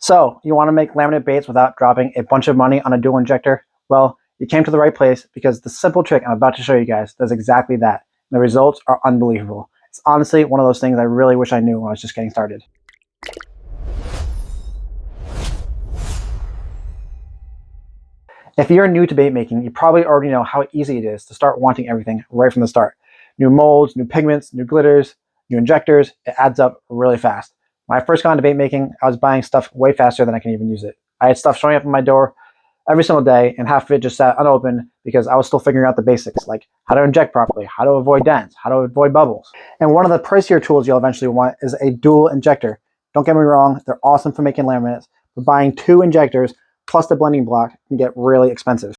So, you want to make laminate baits without dropping a bunch of money on a dual injector? Well, you came to the right place because the simple trick I'm about to show you guys does exactly that. The results are unbelievable. It's honestly one of those things I really wish I knew when I was just getting started. If you're new to bait making, you probably already know how easy it is to start wanting everything right from the start. New molds, new pigments, new glitters, new injectors, it adds up really fast. When I first got into bait making, I was buying stuff way faster than I can even use it. I had stuff showing up in my door every single day, and half of it just sat unopened because I was still figuring out the basics, like how to inject properly, how to avoid dents, how to avoid bubbles. And one of the pricier tools you'll eventually want is a dual injector. Don't get me wrong, they're awesome for making laminates, but buying two injectors plus the blending block can get really expensive.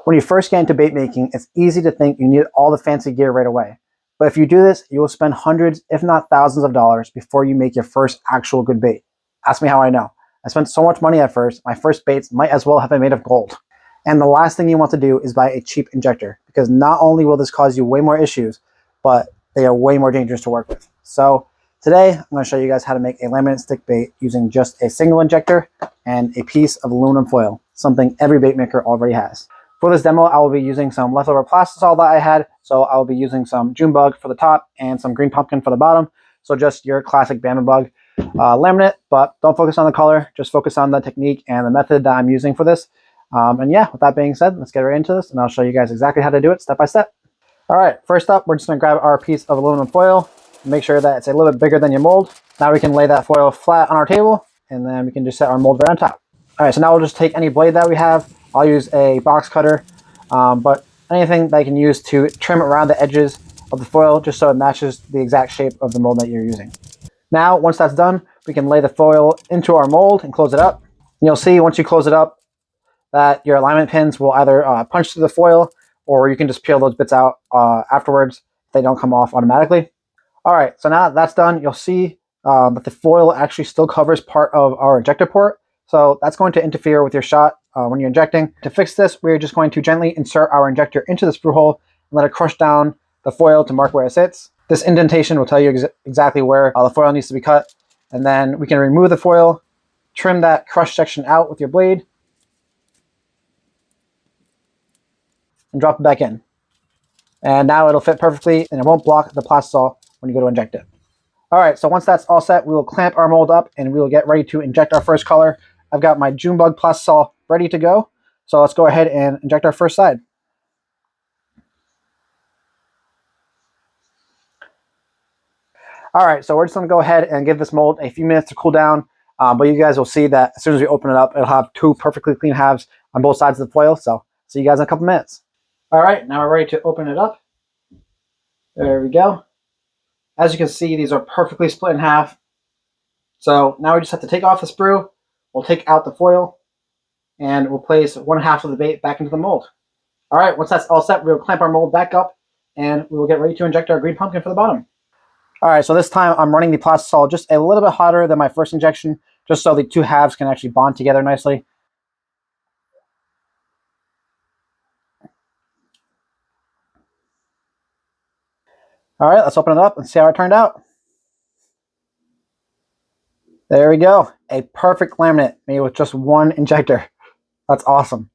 When you first get into bait making, it's easy to think you need all the fancy gear right away. But if you do this, you will spend hundreds, if not thousands of dollars before you make your first actual good bait. Ask me how I know. I spent so much money at first, my first baits might as well have been made of gold. And the last thing you want to do is buy a cheap injector, because not only will this cause you way more issues, but they are way more dangerous to work with. So today, I'm going to show you guys how to make a laminate stick bait using just a single injector and a piece of aluminum foil, something every bait maker already has. For this demo, I will be using some leftover plastisol that I had. So I will be using some June bug for the top and some green pumpkin for the bottom. So just your classic Bama bug laminate, but don't focus on the color. Just focus on the technique and the method that I'm using for this. And yeah, with that being said, let's get right into this and I'll show you guys exactly how to do it step by step. All right, first up, we're just gonna grab our piece of aluminum foil. Make sure that it's a little bit bigger than your mold. Now we can lay that foil flat on our table and then we can just set our mold right on top. All right, so now we'll just take any blade that we have. I'll use a box cutter, but anything that you can use to trim around the edges of the foil just so it matches the exact shape of the mold that you're using. Now, once that's done, we can lay the foil into our mold and close it up. And you'll see once you close it up that your alignment pins will either punch through the foil or you can just peel those bits out afterwards if they don't come off automatically. All right, so now that that's done, you'll see that the foil actually still covers part of our injector port. So that's going to interfere with your shot when you're injecting. To fix this, we're just going to gently insert our injector into the sprue hole and let it crush down the foil to mark where it sits. This indentation will tell you exactly where the foil needs to be cut. And then we can remove the foil, trim that crushed section out with your blade, and drop it back in. And now it'll fit perfectly and it won't block the plastisol when you go to inject it. All right, so once that's all set, we will clamp our mold up and we will get ready to inject our first color. I've got my June bug plastisol ready to go. So let's go ahead and inject our first side. All right, so we're just gonna go ahead and give this mold a few minutes to cool down. But you guys will see that as soon as we open it up, it'll have two perfectly clean halves on both sides of the foil. So see you guys in a couple minutes. All right, now we're ready to open it up. There we go. As you can see, these are perfectly split in half. So now we just have to take off the sprue. We'll take out the foil and we'll place one half of the bait back into the mold. All right, once that's all set, we'll clamp our mold back up and we will get ready to inject our green pumpkin for the bottom. All right, so this time I'm running the plastisol just a little bit hotter than my first injection, just so the two halves can actually bond together nicely. All right, let's open it up and see how it turned out. There we go, a perfect laminate made with just one injector. That's awesome.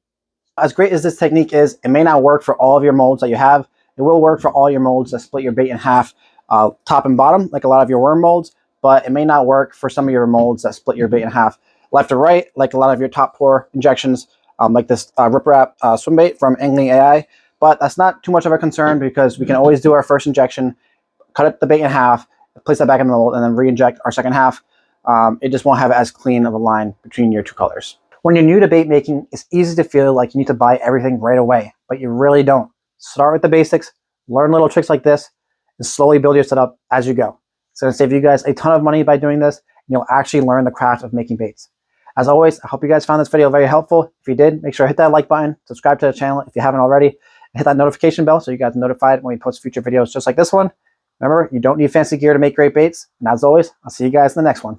As great as this technique is, it may not work for all of your molds that you have. It will work for all your molds that split your bait in half, top and bottom, like a lot of your worm molds, but it may not work for some of your molds that split your bait in half left or right, like a lot of your top pour injections, like this Rip Wrap swim bait from Angling AI. But that's not too much of a concern because we can always do our first injection, cut up the bait in half, place that back in the mold, and then re-inject our second half. It just won't have as clean of a line between your two colors. When you're new to bait making, it's easy to feel like you need to buy everything right away, but you really don't. Start with the basics, learn little tricks like this, and slowly build your setup as you go. It's going to save you guys a ton of money by doing this, and you'll actually learn the craft of making baits. As always, I hope you guys found this video very helpful. If you did, make sure to hit that like button, subscribe to the channel if you haven't already, and hit that notification bell so you guys are notified when we post future videos just like this one. Remember, you don't need fancy gear to make great baits, and as always, I'll see you guys in the next one.